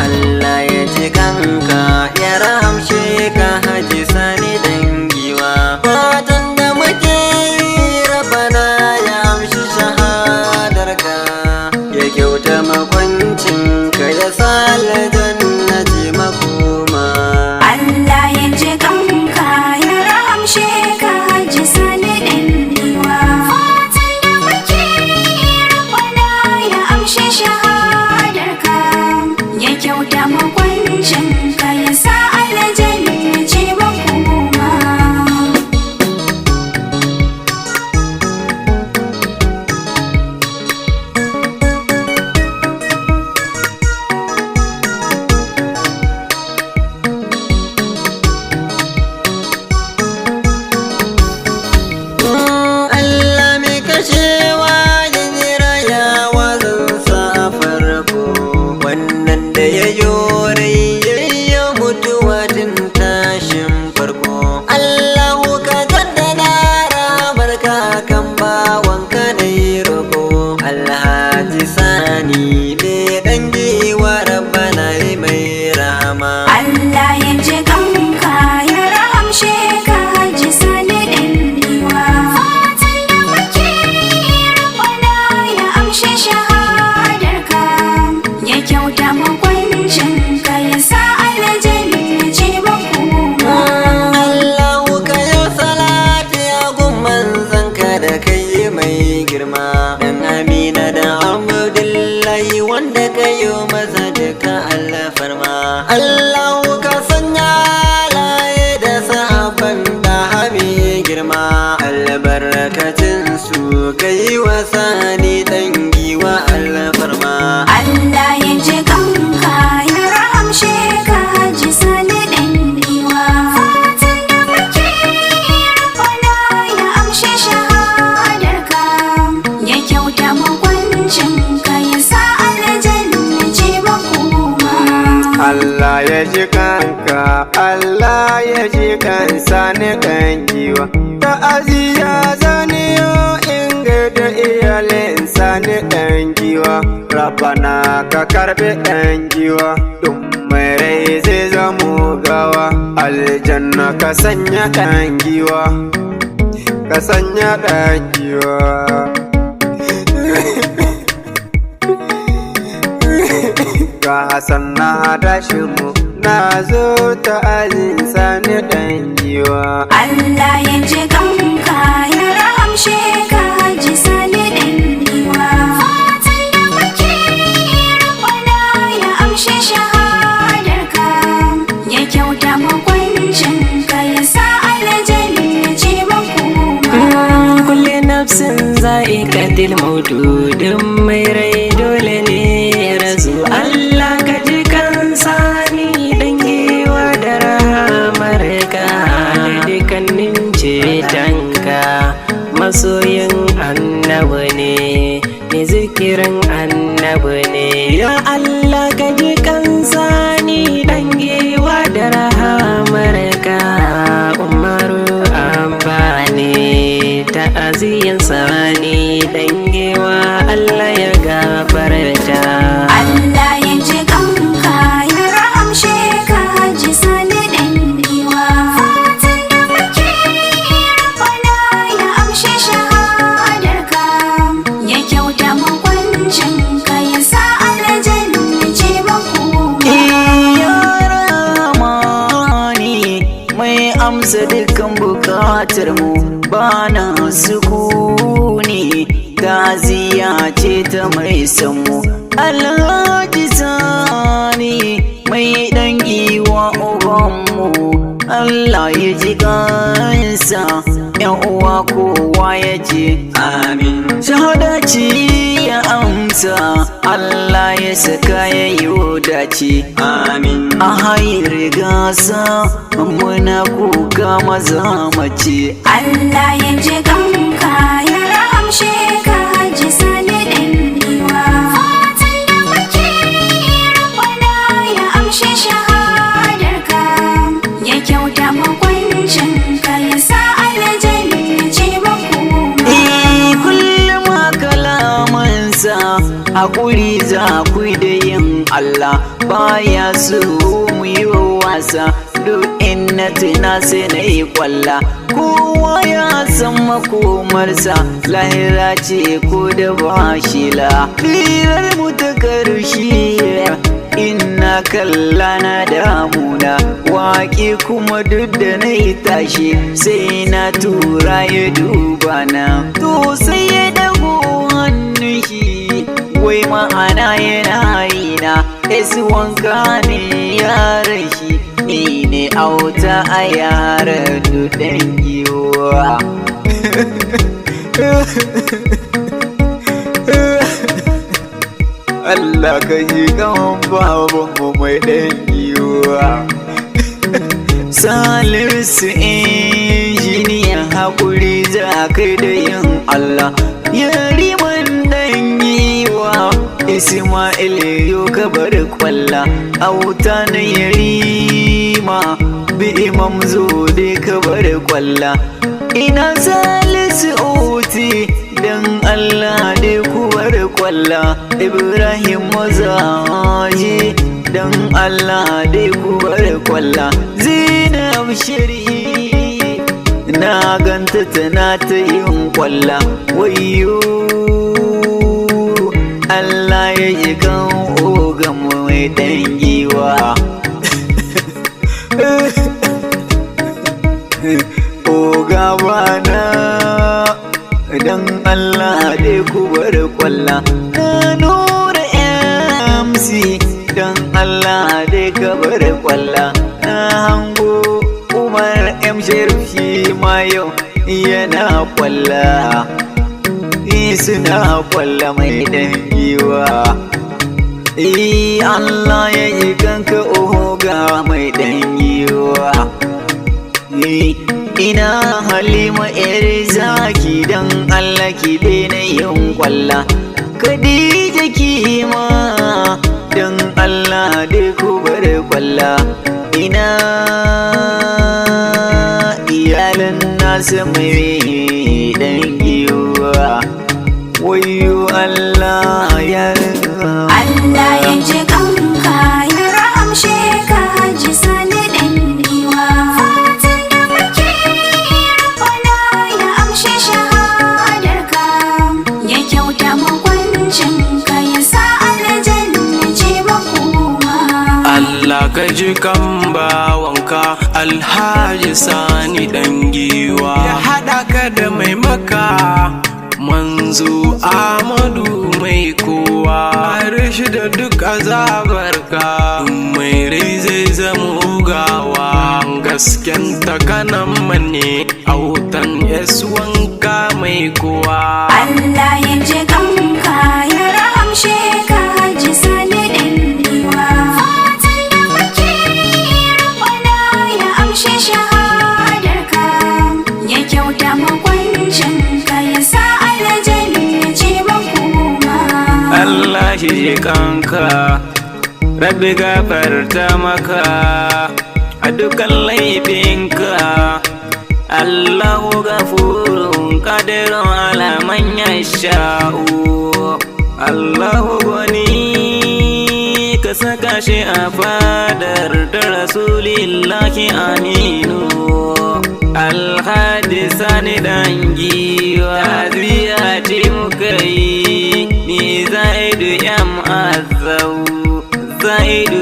Allah ya ji kanka ya rahamshe ka Haji Sani Dangiwa. Fatan da muke yi Rabbana ya amshi shahadarka, ya kyauta makwancin ka ya sa aljannati makoma. Allah ya ji kanka ya rahamshe ka Haji Sani Dangiwa. Fatan da muke yi Rabbana ya amshi shahadarka, ya kyauta makwancin ka ya sa aljannati makoma. Allah mai kashewa ya jira ya wazansa a farko, wannan da ya yore ya mutuwa tun tashin farko. Allahu ka jaddada rahamarka kan bawanka na yi roƙo. Alhaji Sani ne ɗan giwa Rabbana yi mai rahama. Allah ya ji kanka ya rahamshe ka Haji Sani Dangiwa. Fatan da muke yi Rabbana ya amshi shahadarka, ya kyauta makwancin ka ya sa aljannati makoma. Allahu ka yau salati a gun manzanka da kai mai girma, dan Amina da Abdullahi wanda ka yi masa duka alfarma. Allahu ka sanya laye da sahabban da mai girma, albarkacin su ka yi wa Sani Dangiwa alfarma. Allah ya ji kanka ya rahamshe ka Haji Sani Dangiwa. Fatan da muke yi Rabbana ya amshi shahadarka, ya kyauta makwancin ka ya sa aljannati makoma. Allah ya ji kanka, Allah ya ji kan Sani Dangiwa. Ta'aziyya zaniyo inga da iyalin Sani Dangiwa. Rabbana ka karbi Dangiwa, duk mai rai zai zamo gawa. Aljanna ka sanya Dangiwa, ka sanya Dangiwa. Ga Hassan na dashi mu na zo ta azin Sani Dangiwa. Allah ya ji kanka ya rahamshe ka Haji Sani Dangiwa. Fatan da muke yi Rabbana ya amshi shahadarka, ya kyauta makwancin ka ya sa aljannati makoma. Kulli nafsin za'iqatil maut, duk mai rai dole ne ya rasu. Allah ka ji kan Sani Dangiwa da rahamarka, da dukkanin cetonka. Masoyin annabi ne, mai zikirin annabi ne. Ya Allah ka ji kan Sani Dangiwa da rahamarka. Umaru amfani ta'aziyyar Sani Dangiwa, Allah ya gafarta. Allah ya ji kanka ya rahamshe ka Haji Sani Dangiwa. Fatan da muke yi Rabbana ya amshi shahadarka, ya kyauta makwancin ka ya sa aljannati makoma. Ya Rahmani mai amsa dukkan bukatar mu, bana sukuni ta'aziyya ce ta mai san mu. Alhaji Sani mai Dangiwa ubanmu, Allah ya ji kansa, yan uwa kowa ya ce amin. Shahada ce ya amsa, Allah ya saka ya yi dace amin. A hayar gasa muna kuka maza mace. Allah ya ji kanka ya rahamshe ka Haji Sani Dangiwa. Fatan da muke yi haƙuri za ku da yin Allah baya so mu yi wasa duk in na tuna sai na yi kwalla kowa ya san makomarsa lahira ce ko da ba shila hirar mu ta karshe ina kalla na damuna waƙe kuma duk da na yi tashi sai na tura ya duba na to sai ya dago hannun shi wai ma'ana yana yi na esi wanka ne yaran shi ni ne auta a yaran dudan giwa Allah ka ji kan babanmu mai ɗan giwa Salisu injiniyan haƙuri za kai da yin Allah yariman ɗan giwa Ismail yo ka bar kwalla auta na yarima bi imam zo dai ka bar kwalla ina Salisu oti dan Allah dai ku bar kwalla Ibrahim mazaje dan Allah dai ku bar kwalla Zainab Shari na ganta tana ta yin kwalla wayyo Allah ya ji kan ogan mai dan giwa oga bana dan Allah dai ku bar kwalla nura MC dan Allah dai ka bar kwalla hango Umar M Sharif shi ma yau yana kwalla suna kwalla mai dan giwa Allah ya yi kanka oga mai dan giwa ina Halima yar zaki dan Allah ki daina yin kwalla Khadija ki ma dan Allah dai ku bar kwalla ina iyalan nasu mai dan giwa wayyo Allah ya Allah ya ji kanka ya rahamshe ka Haji Sani ɗan giwa fatan da muke Rabbana ya amshe shahadarka ya kyauta makwancin ka ya sa aljanna ce makoma Allah ka ji kan bawanka Alhaji Sani ɗan giwa ya haɗa ka da mai maka manzo Amadu mai kowa rishi da duk azabarka mai rai zai zama gawa gasken takanan mane autan wanka mai kowa Allah ya ji kanka ya rahamshe ka Haji Sani ɗan giwa fatan da muke Rabbana ya amshe shahadarka ya kyauta makwancin ka ya sa aljanna ce makoma Allah shi ji kanka Rabbi gafarta maka a dukkan laifinka Allahu gafurun qadirun ala man yasha'u Allahu gani ka saka shi a fadar da Rasulillahi aminu Alhaji Sani ɗan giwa ziya ce muka yi ni Zaidu M Azau Zaidu